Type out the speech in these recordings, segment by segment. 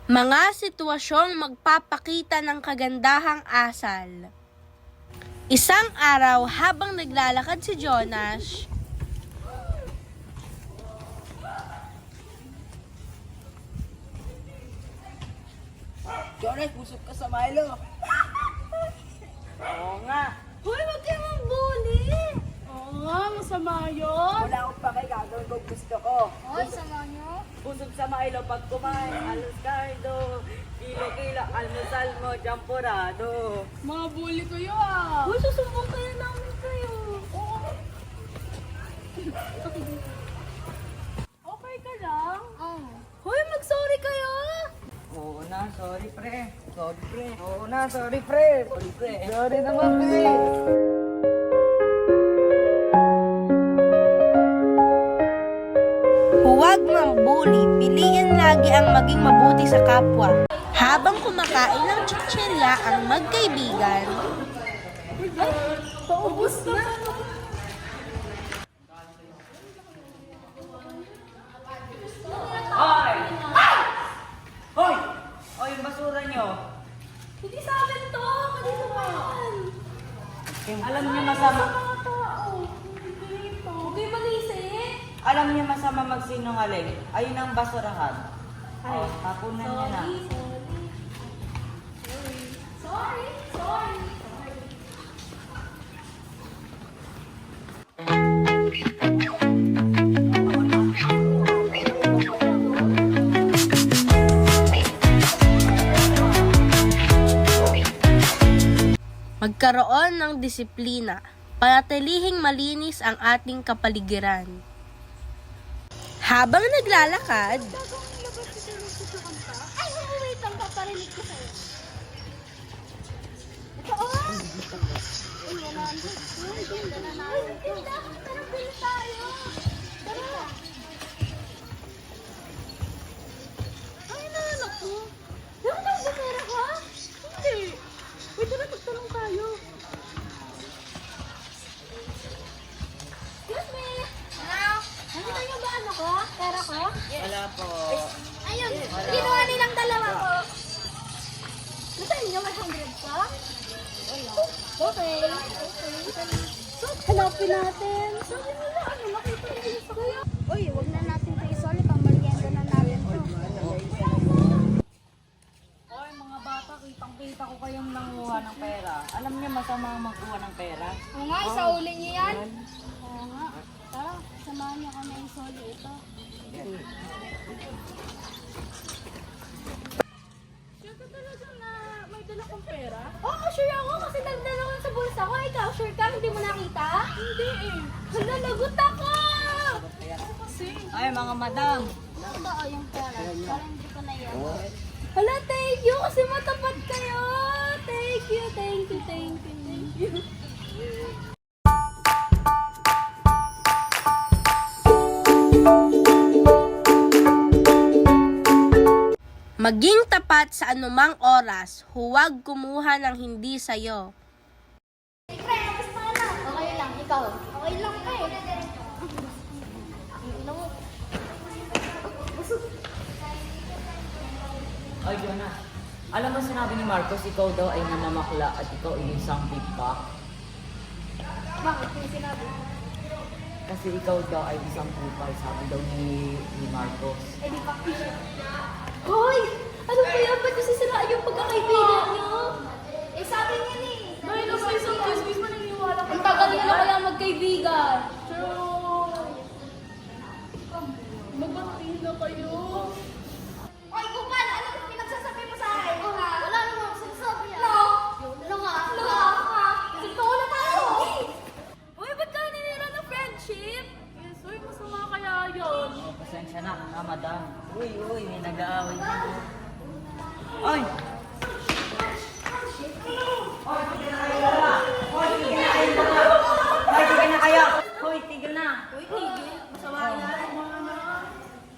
Mga sitwasyong magpapakita ng kagandahang asal. Isang araw habang naglalakad si Jonas, Jonas, busog ka sa Milo. Oo nga. Hoy, wag kayo mambuli! Oo nga, masama yun. Wala akong pake, gagawin ko gusto ko. Hoy, sama nyo. Busog sa Milo pag kumain, alos cardo. Kilo-kilo, almusal mo, champurado. Mga bully kayo ah. Hoy, susumbong kayo namin kayo. Okay ka lang? Oo. Hoy, mag-sorry kayo! Oo na, sorry pre. Sorry pre. Oo na, sorry pre. Sorry pre. Sorry naman pre. Huwag mambuli, piliin lagi ang maging mabuti sa kapwa. Habang kumakain ng chichirya ang magkaibigan, Paubos na. Hoy! Hoy! Hoy, yung basura nyo. hindi sa akin to, kanino pa yan? Alam niyo masama. Mga tao, dito. Huwag kayo mag-isip. Alam niyo masama magsinungaling. Ayun ang basurahan. Ay, tapunan niya na. Sorry. Magkaroon ng disiplina. Panatilihing malinis ang ating kapaligiran. Habang naglalakad, Ay, wait lang, paparinig ko sa'yo. Ito, oh! Uy, wala na. Uy, ganda na namin. Ganda, tara, bilis tayo. Tara. Ay, naanak mo. Yung nagbumera ka? Hindi. Pwede na magtanong tayo. Excuse me. Hello? Nakita niyo ba ano ko? Pera ko? Wala po. Ayun, ginawa nilang dalawa ko. Nasaan niyo? May 100 ka? Wala. Okay. So, hanapin natin. Sabi nila, ano, makita nila sa kaya. Uy, wag na natin ito isoli. Pamalienda na natin to. Hoy, mga bata, kitang-kita ko kayong nanguha ng pera. Alam niyo masama ang magkuha ng pera? Oo nga, isauli niyo yan. Oo nga. Tara, samahan niyo kami isoli ito. Sure ka talaga na may dala kong pera? Oo, sure ako kasi nagdala ko sa bulsa ko. Ikaw, sure ka? Hindi mo nakita? Hindi eh. Hala, lagot ako! Kasi? Ay, mga madam. Ito o yung pera. Parang hindi ko na yan. Hala, thank you kasi matapat kayo. Thank you. maging tapat sa anumang oras, huwag kumuha ng hindi sayo. Okay lang, ikaw. Okay lang ka eh. Ay, Jonas. Alam mo sinabi ni Marcos, ikaw daw ay namamakla at ikaw ay isang pipa. Bakit yung sinabi? Kasi ikaw daw ay isang kupal, sabi daw ni Marcos. Eh di pa siya. Hoy! Ano ba yan? Ba't kasi siraan yung pagkakaibigan niyo? Eh sabi niya ni. Dahil ako isang kismis maniniwala Ang tagal niyo na kaya magkaibigan. Magbati na kayo. Oy, Kupal! Ano pinagsasabi mo sa akin? Wala namang sinasabi yan. No! Langa! Totoo na tayo! Uy, ba't ka ninira ng friendship? Yes, uy, masama kaya yun. Oh, pasensya na, madam. Uy, may nag-aaway dito. Ay! Hoy, tigil na kayo dala! Hoy, tigil na kayo dala! Hoy, tigil na kayo! Hoy, tigil na! Uy, tigil. Masama yan.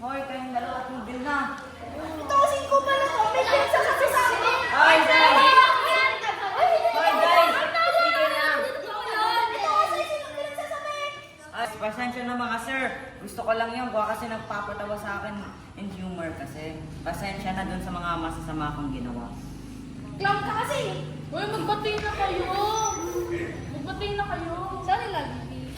Hoy, kayong dalawa, tigil na! Tosin ko pala ko. May pinagsasabi sa akin. Hoy, guys! Hoy, guys! Tigil na! Ito kasi sino pinagsasabi? Ay, pasensya na mga sir. Gusto ko lang yun. Buwa kasi nagpapatawa sa akin and humor kasi. kasi. Pasensya na dun sa mga masasama kong ginawa. Clown ka kasi. Uy, magbati na kayo! Magbati na kayo! Sorry lang, Bibi.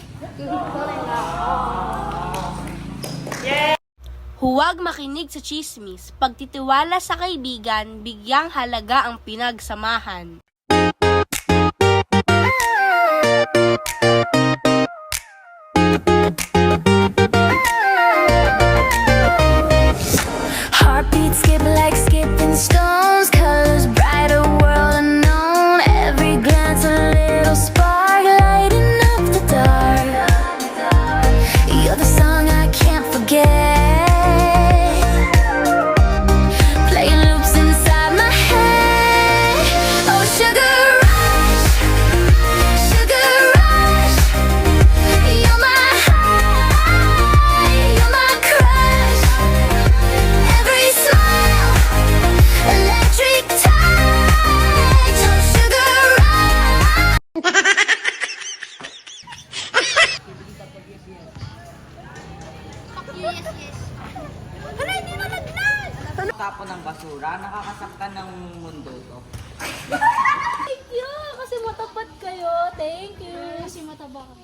Huwag makinig sa chismis. Pagtitiwala sa kaibigan, bigyang halaga ang pinagsamahan. Heartbeats skip like skipping stones, colors bright, a world unknown. Every glance a little spark, lighting up the dark. You're the song I can't forget, playing loops inside my head. Oh, sugar rush, sugar rush. You're my high, you're my crush. Every smile, electric touch. Oh, sugar rush. Yes, yes. Hala, hindi na laglag! Tapon ng basura, nakakasaktan ng mundo to. Thank you! Kasi matapat kayo. Thank you. Kasi mataba ka.